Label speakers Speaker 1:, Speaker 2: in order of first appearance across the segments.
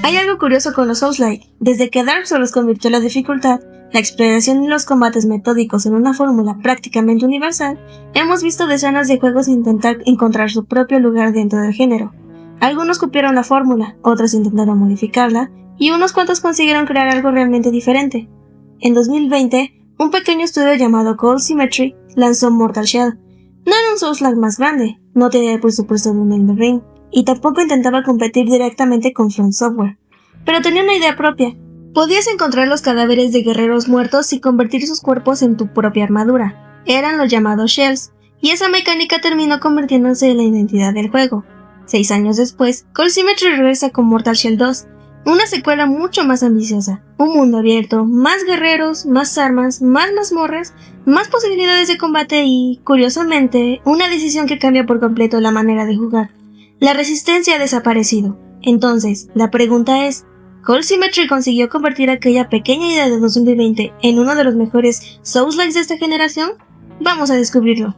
Speaker 1: Hay algo curioso con los Souls-like. Desde que Dark Souls convirtió la dificultad, la exploración y los combates metódicos en una fórmula prácticamente universal, hemos visto decenas de juegos intentar encontrar su propio lugar dentro del género. Algunos copiaron la fórmula, otros intentaron modificarla, y unos cuantos consiguieron crear algo realmente diferente. En 2020, un pequeño estudio llamado Cold Symmetry lanzó Mortal Shell. No era un Souls-like más grande, no tenía el presupuesto de un Elden Ring, y tampoco intentaba competir directamente con From Software, pero tenía una idea propia. Podías encontrar los cadáveres de guerreros muertos y convertir sus cuerpos en tu propia armadura. Eran los llamados Shells, y esa mecánica terminó convirtiéndose en la identidad del juego. 6 años después, Cold Symmetry regresa con Mortal Shell 2, una secuela mucho más ambiciosa, un mundo abierto, más guerreros, más armas, más mazmorras, más posibilidades de combate y, curiosamente, una decisión que cambia por completo la manera de jugar. La resistencia ha desaparecido. Entonces, la pregunta es, ¿Cold Symmetry consiguió convertir aquella pequeña idea de 2020 en uno de los mejores Souls-likes de esta generación? Vamos a descubrirlo.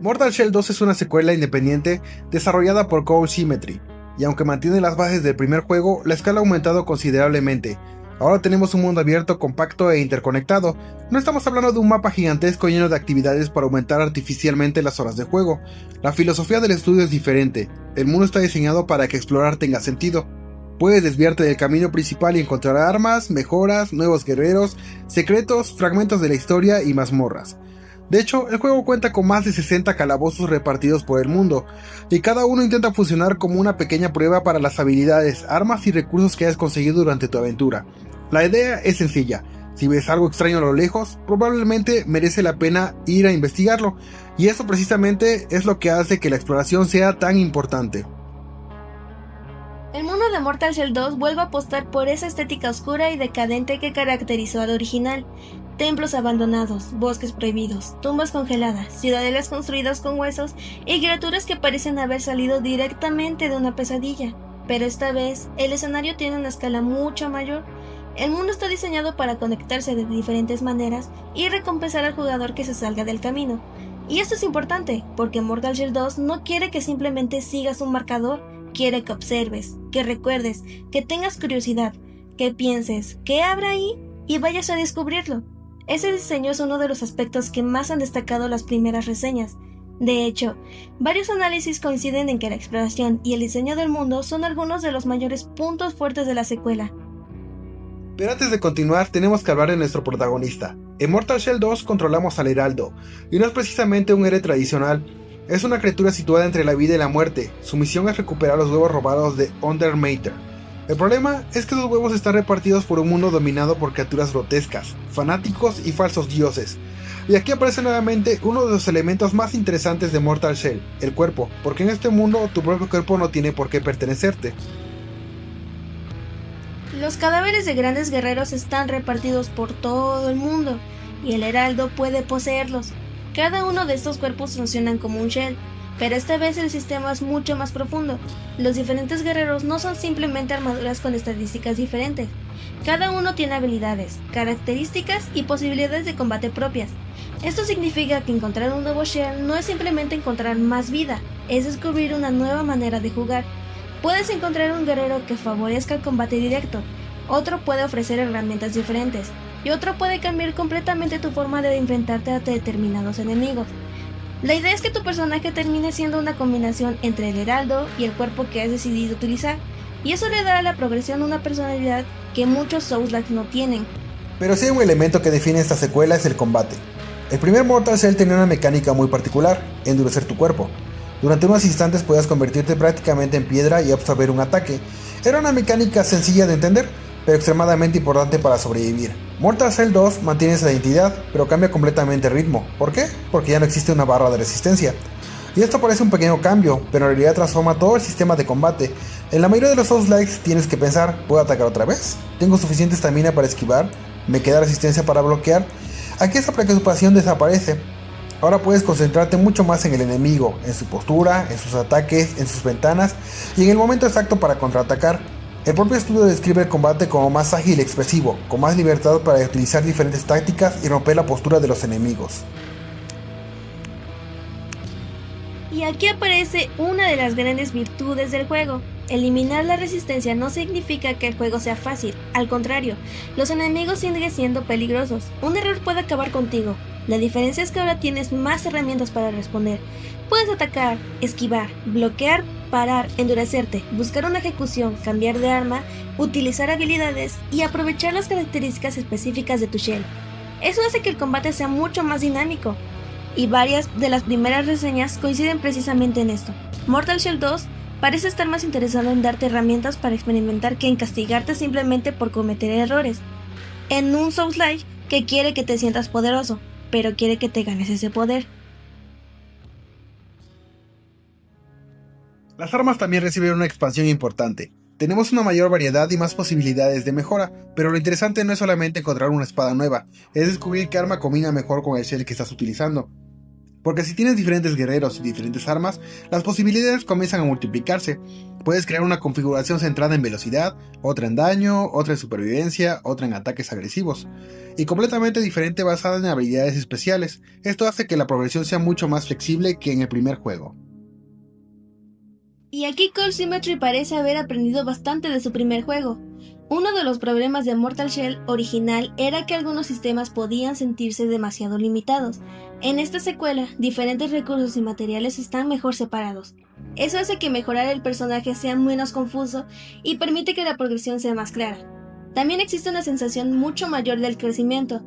Speaker 2: Mortal Shell 2 es una secuela independiente desarrollada por Cold Symmetry, y aunque mantiene las bases del primer juego, la escala ha aumentado considerablemente. Ahora tenemos un mundo abierto, compacto e interconectado. No estamos hablando de un mapa gigantesco lleno de actividades para aumentar artificialmente las horas de juego. La filosofía del estudio es diferente. El mundo está diseñado para que explorar tenga sentido. Puedes desviarte del camino principal y encontrar armas, mejoras, nuevos guerreros, secretos, fragmentos de la historia y mazmorras. De hecho, el juego cuenta con más de 60 calabozos repartidos por el mundo, y cada uno intenta funcionar como una pequeña prueba para las habilidades, armas y recursos que hayas conseguido durante tu aventura. La idea es sencilla: si ves algo extraño a lo lejos, probablemente merece la pena ir a investigarlo, y eso precisamente es lo que hace que la exploración sea tan importante.
Speaker 1: El mundo de Mortal Shell 2 vuelve a apostar por esa estética oscura y decadente que caracterizó al original. Templos abandonados, bosques prohibidos, tumbas congeladas, ciudadelas construidas con huesos y criaturas que parecen haber salido directamente de una pesadilla. Pero esta vez, el escenario tiene una escala mucho mayor. El mundo está diseñado para conectarse de diferentes maneras y recompensar al jugador que se salga del camino. Y esto es importante, porque Mortal Shell 2 no quiere que simplemente sigas un marcador, quiere que observes, que recuerdes, que tengas curiosidad, que pienses ¿qué habrá ahí? Y vayas a descubrirlo. Ese diseño es uno de los aspectos que más han destacado las primeras reseñas. De hecho, varios análisis coinciden en que la exploración y el diseño del mundo son algunos de los mayores puntos fuertes de la secuela.
Speaker 2: Pero antes de continuar, tenemos que hablar de nuestro protagonista. En Mortal Shell 2 controlamos al Heraldo, y no es precisamente un héroe tradicional. Es una criatura situada entre la vida y la muerte. Su misión es recuperar los huevos robados de Undermater. El problema es que esos huevos están repartidos por un mundo dominado por criaturas grotescas, fanáticos y falsos dioses. Y aquí aparece nuevamente uno de los elementos más interesantes de Mortal Shell, el cuerpo, porque en este mundo tu propio cuerpo no tiene por qué pertenecerte.
Speaker 1: Los cadáveres de grandes guerreros están repartidos por todo el mundo, y el Heraldo puede poseerlos. Cada uno de estos cuerpos funcionan como un shell, pero esta vez el sistema es mucho más profundo. Los diferentes guerreros no son simplemente armaduras con estadísticas diferentes. Cada uno tiene habilidades, características y posibilidades de combate propias. Esto significa que encontrar un nuevo shell no es simplemente encontrar más vida, es descubrir una nueva manera de jugar. Puedes encontrar un guerrero que favorezca el combate directo, otro puede ofrecer herramientas diferentes, y otro puede cambiar completamente tu forma de enfrentarte a determinados enemigos. La idea es que tu personaje termine siendo una combinación entre el heraldo y el cuerpo que has decidido utilizar, y eso le dará a la progresión una personalidad que muchos Souls-like no tienen.
Speaker 2: Pero sí hay un elemento que define esta secuela, es el combate. El primer Mortal Shell tenía una mecánica muy particular: endurecer tu cuerpo. Durante unos instantes podías convertirte prácticamente en piedra y absorber un ataque. Era una mecánica sencilla de entender, pero extremadamente importante para sobrevivir. Mortal Shell 2 mantiene esa identidad, pero cambia completamente el ritmo. ¿Por qué? Porque ya no existe una barra de resistencia. Y esto parece un pequeño cambio, pero en realidad transforma todo el sistema de combate. En la mayoría de los Souls-likes tienes que pensar: ¿puedo atacar otra vez? ¿Tengo suficiente estamina para esquivar? ¿Me queda resistencia para bloquear? Aquí esa preocupación desaparece. Ahora puedes concentrarte mucho más en el enemigo, en su postura, en sus ataques, en sus ventanas y en el momento exacto para contraatacar. El propio estudio describe el combate como más ágil y expresivo, con más libertad para utilizar diferentes tácticas y romper la postura de los enemigos.
Speaker 1: Y aquí aparece una de las grandes virtudes del juego. Eliminar la resistencia no significa que el juego sea fácil, al contrario, los enemigos siguen siendo peligrosos. Un error puede acabar contigo. La diferencia es que ahora tienes más herramientas para responder. Puedes atacar, esquivar, bloquear, parar, endurecerte, buscar una ejecución, cambiar de arma, utilizar habilidades y aprovechar las características específicas de tu shell. Eso hace que el combate sea mucho más dinámico. Y varias de las primeras reseñas coinciden precisamente en esto. Mortal Shell 2 parece estar más interesado en darte herramientas para experimentar que en castigarte simplemente por cometer errores. En un Souls-like que quiere que te sientas poderoso, pero quiere que te ganes ese poder.
Speaker 2: Las armas también recibieron una expansión importante. Tenemos una mayor variedad y más posibilidades de mejora, pero lo interesante no es solamente encontrar una espada nueva, es descubrir qué arma combina mejor con el shell que estás utilizando. Porque si tienes diferentes guerreros y diferentes armas, las posibilidades comienzan a multiplicarse. Puedes crear una configuración centrada en velocidad, otra en daño, otra en supervivencia, otra en ataques agresivos, y completamente diferente basada en habilidades especiales. Esto hace que la progresión sea mucho más flexible que en el primer juego.
Speaker 1: Y aquí Cold Symmetry parece haber aprendido bastante de su primer juego. Uno de los problemas de Mortal Shell original era que algunos sistemas podían sentirse demasiado limitados. En esta secuela, diferentes recursos y materiales están mejor separados. Eso hace que mejorar el personaje sea menos confuso y permite que la progresión sea más clara. También existe una sensación mucho mayor del crecimiento.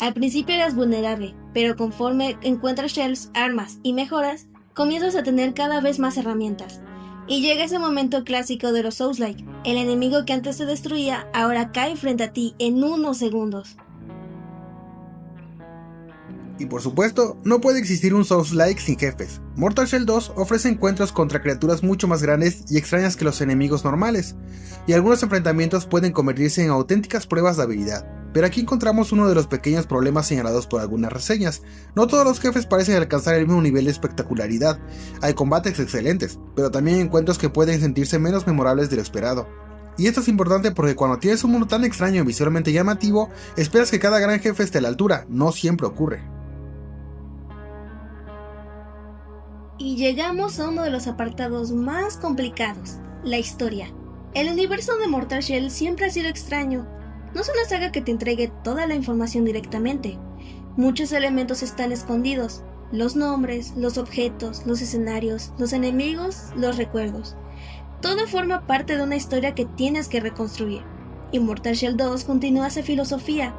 Speaker 1: Al principio eras vulnerable, pero conforme encuentras shells, armas y mejoras, comienzas a tener cada vez más herramientas. Y llega ese momento clásico de los Souls-like. El enemigo que antes te destruía ahora cae frente a ti en unos segundos.
Speaker 2: Y por supuesto, no puede existir un Souls-like sin jefes. Mortal Shell 2 ofrece encuentros contra criaturas mucho más grandes y extrañas que los enemigos normales, y algunos enfrentamientos pueden convertirse en auténticas pruebas de habilidad. Pero aquí encontramos uno de los pequeños problemas señalados por algunas reseñas. No todos los jefes parecen alcanzar el mismo nivel de espectacularidad. Hay combates excelentes, pero también encuentros que pueden sentirse menos memorables de lo esperado. Y esto es importante porque cuando tienes un mundo tan extraño y visualmente llamativo, esperas que cada gran jefe esté a la altura. No siempre ocurre.
Speaker 1: Y llegamos a uno de los apartados más complicados, la historia. El universo de Mortal Shell siempre ha sido extraño. No es una saga que te entregue toda la información directamente. Muchos elementos están escondidos. Los nombres, los objetos, los escenarios, los enemigos, los recuerdos. Todo forma parte de una historia que tienes que reconstruir. Y Mortal Shell 2 continúa esa filosofía.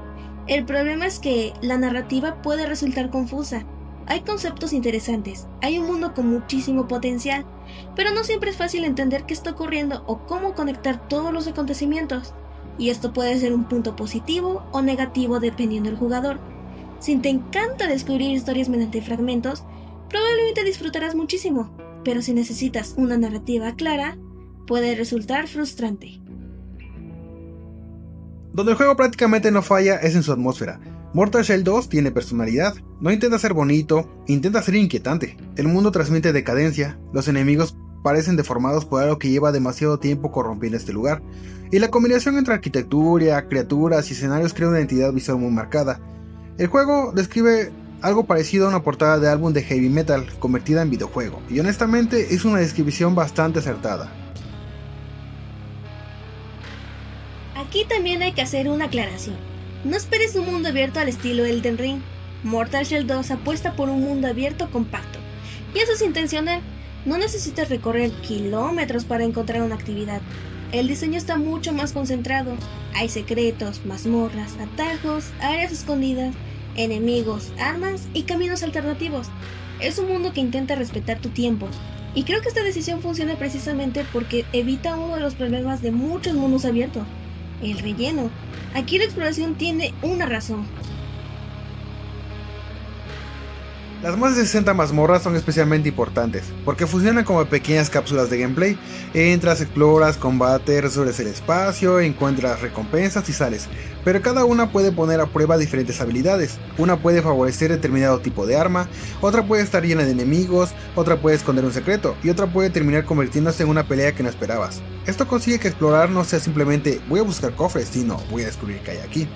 Speaker 1: El problema es que la narrativa puede resultar confusa. Hay conceptos interesantes, hay un mundo con muchísimo potencial, pero no siempre es fácil entender qué está ocurriendo o cómo conectar todos los acontecimientos. Y esto puede ser un punto positivo o negativo dependiendo del jugador. Si te encanta descubrir historias mediante fragmentos, probablemente disfrutarás muchísimo, pero si necesitas una narrativa clara, puede resultar frustrante.
Speaker 2: Donde el juego prácticamente no falla es en su atmósfera. Mortal Shell 2 tiene personalidad, no intenta ser bonito, intenta ser inquietante. El mundo transmite decadencia, los enemigos parecen deformados por algo que lleva demasiado tiempo corrompiendo este lugar, y la combinación entre arquitectura, criaturas y escenarios crea una identidad visual muy marcada. El juego describe algo parecido a una portada de álbum de heavy metal convertida en videojuego, y honestamente es una descripción bastante acertada.
Speaker 1: Aquí también hay que hacer una aclaración. No esperes un mundo abierto al estilo Elden Ring. Mortal Shell 2 apuesta por un mundo abierto compacto, y eso es intencional. No necesitas recorrer kilómetros para encontrar una actividad. El diseño está mucho más concentrado. Hay secretos, mazmorras, atajos, áreas escondidas, enemigos, armas y caminos alternativos. Es un mundo que intenta respetar tu tiempo. Y creo que esta decisión funciona precisamente porque evita uno de los problemas de muchos mundos abiertos: el relleno. Aquí la exploración tiene una razón.
Speaker 2: Las más de 60 mazmorras son especialmente importantes, porque funcionan como pequeñas cápsulas de gameplay. Entras, exploras, combates, resuelves el espacio, encuentras recompensas y sales, pero cada una puede poner a prueba diferentes habilidades. Una puede favorecer determinado tipo de arma, otra puede estar llena de enemigos, otra puede esconder un secreto, y otra puede terminar convirtiéndose en una pelea que no esperabas. Esto consigue que explorar no sea simplemente voy a buscar cofres, sino voy a descubrir qué hay aquí.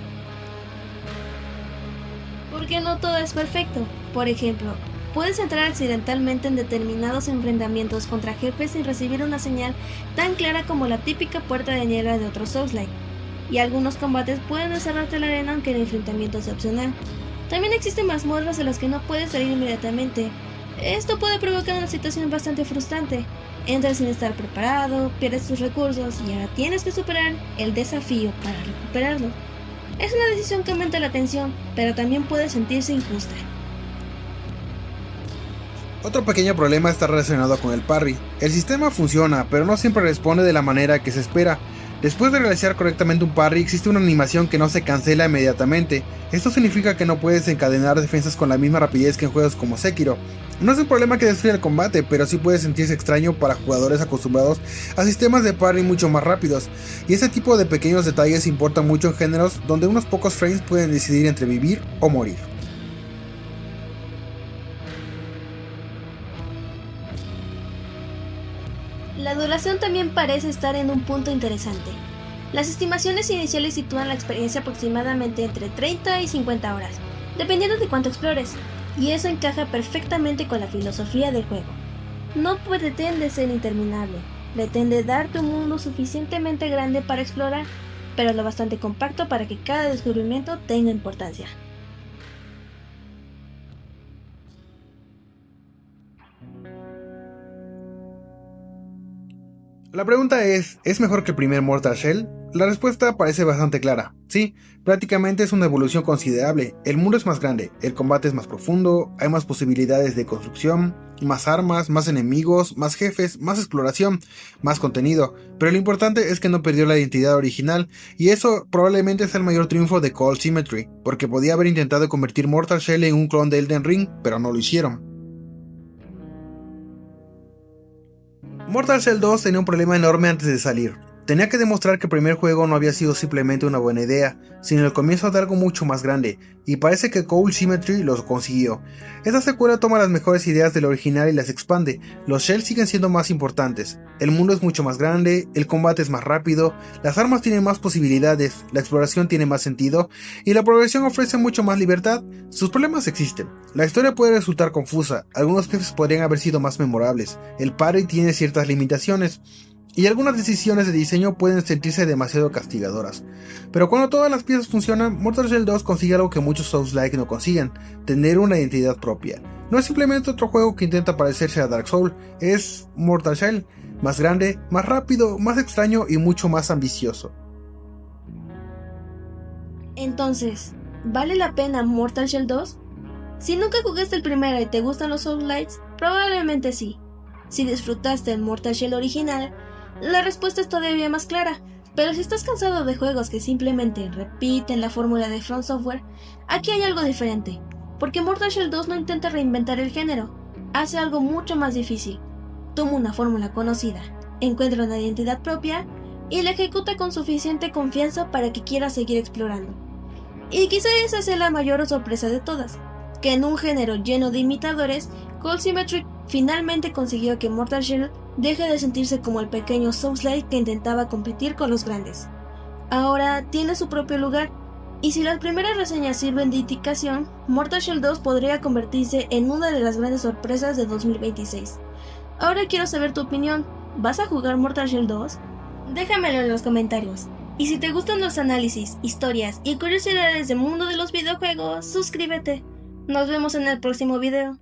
Speaker 1: Porque no todo es perfecto. Por ejemplo, puedes entrar accidentalmente en determinados enfrentamientos contra jefes sin recibir una señal tan clara como la típica puerta de niebla de otros Souls-like, y algunos combates pueden encerrarte la arena aunque el enfrentamiento sea opcional. También existen mazmorras en las que no puedes salir inmediatamente. Esto puede provocar una situación bastante frustrante. Entras sin estar preparado, pierdes tus recursos y ahora tienes que superar el desafío para recuperarlo. Es una decisión que aumenta la tensión, pero también puede sentirse injusta.
Speaker 2: Otro pequeño problema está relacionado con el parry. El sistema funciona, pero no siempre responde de la manera que se espera. Después de realizar correctamente un parry, existe una animación que no se cancela inmediatamente. Esto significa que no puedes encadenar defensas con la misma rapidez que en juegos como Sekiro. No es un problema que destruya el combate, pero sí puede sentirse extraño para jugadores acostumbrados a sistemas de parry mucho más rápidos, y ese tipo de pequeños detalles importan mucho en géneros donde unos pocos frames pueden decidir entre vivir o morir.
Speaker 1: La duración también parece estar en un punto interesante. Las estimaciones iniciales sitúan la experiencia aproximadamente entre 30 y 50 horas, dependiendo de cuánto explores, y eso encaja perfectamente con la filosofía del juego. No pretende ser interminable, pretende darte un mundo suficientemente grande para explorar, pero lo bastante compacto para que cada descubrimiento tenga importancia.
Speaker 2: La pregunta ¿es mejor que el primer Mortal Shell? La respuesta parece bastante clara. Sí, prácticamente es una evolución considerable. El mundo es más grande, el combate es más profundo, hay más posibilidades de construcción, más armas, más enemigos, más jefes, más exploración, más contenido. Pero lo importante es que no perdió la identidad original, y eso probablemente es el mayor triunfo de Cold Symmetry, porque podía haber intentado convertir Mortal Shell en un clon de Elden Ring, pero no lo hicieron. Mortal Shell 2 tenía un problema enorme antes de salir. Tenía que demostrar que el primer juego no había sido simplemente una buena idea, sino el comienzo de algo mucho más grande, y parece que Cold Symmetry lo consiguió. Esta secuela toma las mejores ideas del original y las expande. Los shells siguen siendo más importantes, el mundo es mucho más grande, el combate es más rápido, las armas tienen más posibilidades, la exploración tiene más sentido, y la progresión ofrece mucho más libertad. Sus problemas existen. La historia puede resultar confusa, algunos jefes podrían haber sido más memorables, el parry tiene ciertas limitaciones, y algunas decisiones de diseño pueden sentirse demasiado castigadoras. Pero cuando todas las piezas funcionan, Mortal Shell 2 consigue algo que muchos Souls-like no consiguen: tener una identidad propia. No es simplemente otro juego que intenta parecerse a Dark Souls, es Mortal Shell, más grande, más rápido, más extraño y mucho más ambicioso.
Speaker 1: Entonces, ¿vale la pena Mortal Shell 2? Si nunca jugaste el primero y te gustan los Souls-likes, probablemente sí. Si disfrutaste el Mortal Shell original, la respuesta es todavía más clara, pero si estás cansado de juegos que simplemente repiten la fórmula de From Software, aquí hay algo diferente, porque Mortal Shell 2 no intenta reinventar el género, hace algo mucho más difícil. Toma una fórmula conocida, encuentra una identidad propia y la ejecuta con suficiente confianza para que quieras seguir explorando. Y quizá esa sea la mayor sorpresa de todas, que en un género lleno de imitadores, Cold Symmetry finalmente consiguió que Mortal Shell deje de sentirse como el pequeño Souls-like que intentaba competir con los grandes. Ahora tiene su propio lugar, y si las primeras reseñas sirven de indicación, Mortal Shell 2 podría convertirse en una de las grandes sorpresas de 2026. Ahora quiero saber tu opinión, ¿vas a jugar Mortal Shell 2? Déjamelo en los comentarios. Y si te gustan los análisis, historias y curiosidades del mundo de los videojuegos, suscríbete. Nos vemos en el próximo video.